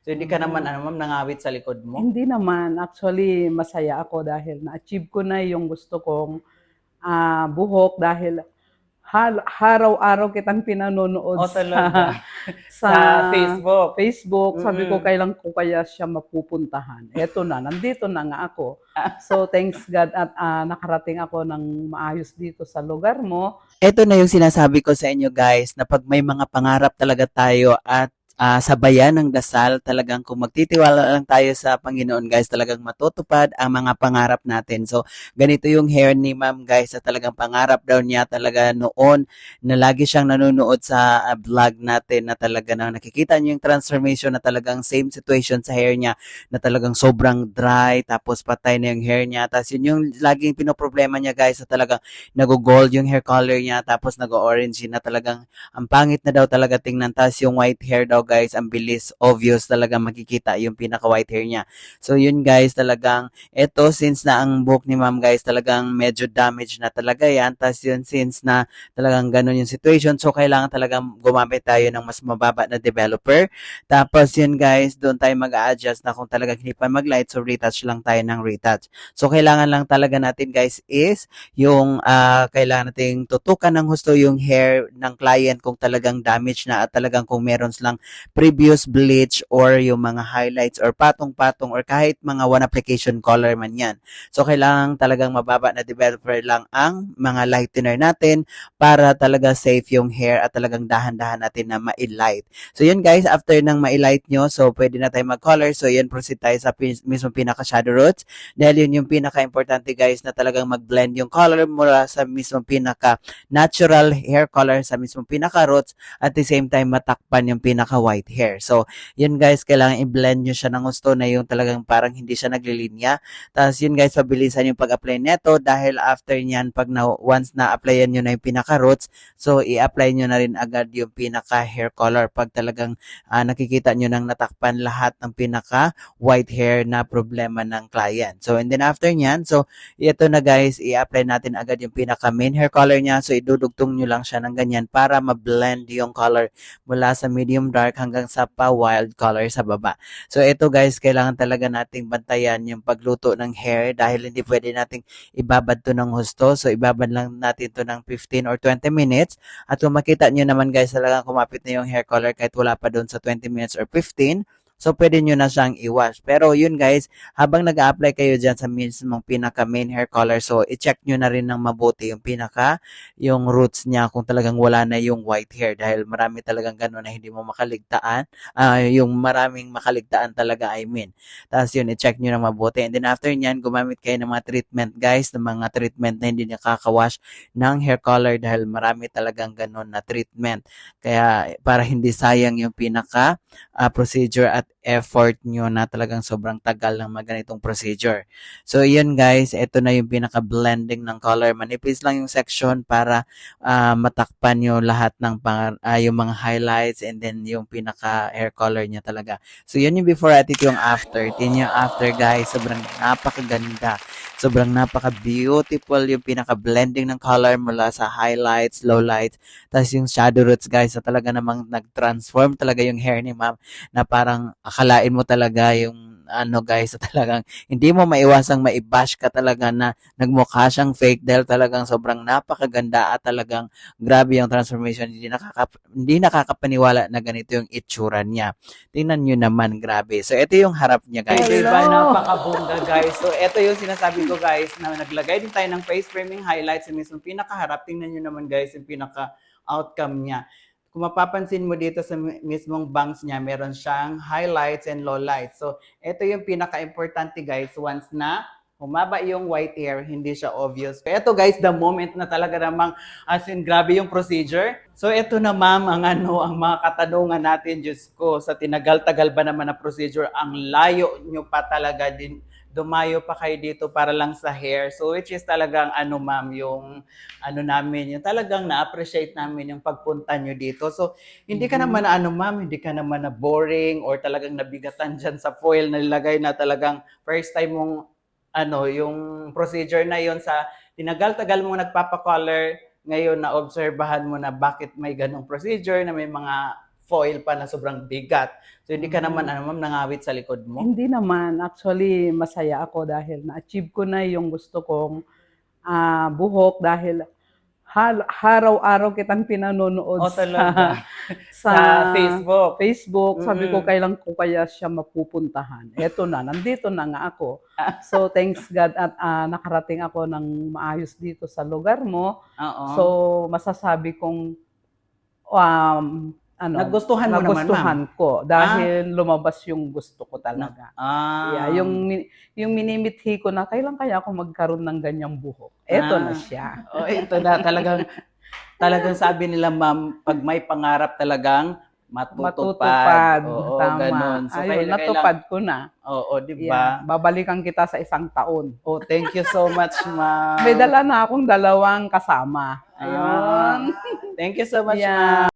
So hindi ka naman ano ma'am nangawit sa likod mo? Hindi naman. Actually, masaya ako dahil na-achieve ko na yung gusto kong buhok dahil araw-araw kitang pinanonood O talaga? sa Sa Facebook? Facebook. Sabi ko, Mm. kailan ko kaya siya mapupuntahan? Eto na, nandito na nga ako. So, thanks God at nakarating ako ng maayos dito sa lugar mo. Ito na yung sinasabi ko sa inyo guys, na pag may mga pangarap talaga tayo at sabayan ng dasal, talagang kung magtitiwala lang tayo sa Panginoon guys, talagang matutupad ang mga pangarap natin. So, ganito yung hair ni ma'am guys, na talagang pangarap daw niya talaga noon, na lagi siyang nanonood sa vlog natin, na talaga na nakikita niyo yung transformation, na talagang same situation sa hair niya, na talagang sobrang dry, tapos patay na yung hair niya. Tapos yun yung laging pinoproblema niya guys, na talagang nag-gold yung hair color niya, tapos nag-orange na talagang ang pangit na daw talaga tingnan. Tapos yung white hair daw guys, ang bilis, obvious talaga makikita yung pinaka-white hair niya. So yun guys, talagang eto, since na ang buhok ni ma'am guys, talagang medyo damage na talaga yan. Tapos yun, since na talagang ganun yung situation, so kailangan talagang gumamit tayo ng mas mababa na developer. Tapos yun guys, doon tayo mag-a-adjust na kung talagang hindi pa mag-light, so retouch lang tayo ng retouch. So kailangan lang talaga natin guys is yung kailangan nating tutukan ng husto yung hair ng client kung talagang damage na, at talagang kung meron silang previous bleach or yung mga highlights or patong-patong or kahit mga one application color man yan. So kailangan talagang mababa na developer lang ang mga lightener natin para talaga safe yung hair at talagang dahan-dahan natin na ma-light. So yun guys, after nang ma-light nyo, so pwede na tayo mag-color. So yun, proceed tayo sa mismo pinaka-shadow roots. Dahil yun yung pinaka-importante guys, na talagang mag-blend yung color mula sa mismo pinaka-natural hair color sa mismo pinaka-roots, at the same time matakpan yung pinaka-white hair. So, yun guys, kailangan i-blend nyo siya ng gusto na yung talagang parang hindi siya naglilinya. Tapos yun guys, pabilisan yung pag-apply neto, dahil after nyan, pag once na-applyan nyo na yung pinaka-roots, so i-apply nyo na rin agad yung pinaka-hair color pag talagang nakikita nyo nang natakpan lahat ng pinaka-white hair na problema ng client. So, and then after nyan, so ito na guys, i-apply natin agad yung pinaka main hair color niya. So, idudugtong nyo lang siya ng ganyan para ma-blend yung color mula sa medium dark hanggang sa pa-wild color sa baba. So, ito guys, kailangan talaga nating bantayan yung pagluto ng hair, dahil hindi pwede nating ibabad to ng husto. So, ibabad lang natin to ng 15 or 20 minutes. At kung makita nyo naman guys, talagang kumapit na yung hair color kahit wala pa doon sa 20 minutes or 15. So, pwede nyo na siyang i-wash. Pero yun guys, habang nag-a-apply kayo dyan sa mismong pinaka main hair color, so i-check nyo na rin ng mabuti yung roots niya kung talagang wala na yung white hair, dahil marami talagang gano'n na hindi mo makaligtaan, yung maraming makaligtaan talaga, I mean. Tapos yun, i-check nyo na mabuti. And then after nyan, gumamit kayo ng mga treatment guys, ng mga treatment na hindi nakakawash ng hair color, dahil marami talagang gano'n na treatment. Kaya para hindi sayang yung pinaka procedure at effort nyo na talagang sobrang tagal ng mga ganitong procedure. So, yun guys, ito na yung pinaka-blending ng color. Manipis lang yung section para matakpan nyo lahat ng yung mga highlights, and then yung pinaka-hair color niya talaga. So, yun yung before at ito yung after. Ito yung after guys, sobrang napakaganda. Sobrang napaka-beautiful yung pinaka-blending ng color mula sa highlights, lowlights, tapos yung shadow roots guys, na talaga namang nag-transform talaga yung hair ni ma'am, na parang akalain mo talaga yung ano guys, na talagang hindi mo maiwasang maibash ka talaga na nagmukha siyang fake, dahil talagang sobrang napakaganda at talagang grabe yung transformation. Hindi nakakapaniwala na ganito yung itsura niya. Tingnan nyo naman, grabe. So, ito yung harap niya guys. So, diba, napakabongga guys. So, ito yung sinasabi ko guys, na naglagay din tayo ng face framing highlights sa mismong pinakaharap. Tingnan nyo naman guys yung pinaka-outcome niya. Kung mapapansin mo dito sa mismong bangs niya, meron siyang highlights and lowlights. So, ito yung pinaka-importante guys, once na humaba yung white hair, hindi siya obvious. Ito guys, the moment na talaga namang as in grabe yung procedure. So ito na ma'am ang mga katanungan natin, Diyos ko, sa tinagal-tagal ba naman na procedure, ang layo nyo pa talaga din, dumayo pa kayo dito para lang sa hair. So which is talagang ma'am, yung namin, yung talagang na-appreciate namin yung pagpunta nyo dito. So hindi ka naman ma'am, hindi ka naman na boring or talagang nabigatan dyan sa foil na nilagay na talagang first time mong yung procedure na yon sa tinagal-tagal mo nagpapa-color, ngayon na obserbahan mo na bakit may ganong procedure, na may mga foil pa na sobrang bigat. So hindi ka naman ma'am nangawit sa likod mo? Hindi naman. Actually, masaya ako dahil na-achieve ko na yung gusto kong buhok dahil araw-araw kitang pinanonood Oh, talaga? sa Sa Facebook? Facebook. Sabi ko, Mm. kailan ko kaya siya mapupuntahan? Eto na, nandito na nga ako. So, thanks God at nakarating ako ng maayos dito sa lugar mo. Oo. So, masasabi kong Nagustuhan mo naman, ma'am? nagustuhan ko dahil lumabas yung gusto ko talaga. Yeah, yung minimithi ko na kailan kaya ako magkaroon ng ganyang buhok. Eto na siya. Oh, ito na talagang sabi nila ma'am, pag may pangarap talagang matutupad. Oo, Tama. ganun. So, Ayun, natupad ko na. Oo, di Yeah, ba? babalikan kita sa isang taon. Oh, thank you so much, ma'am. May dala na akong 2 kasama. Ah, Ayun. thank you so much, Yeah. ma'am.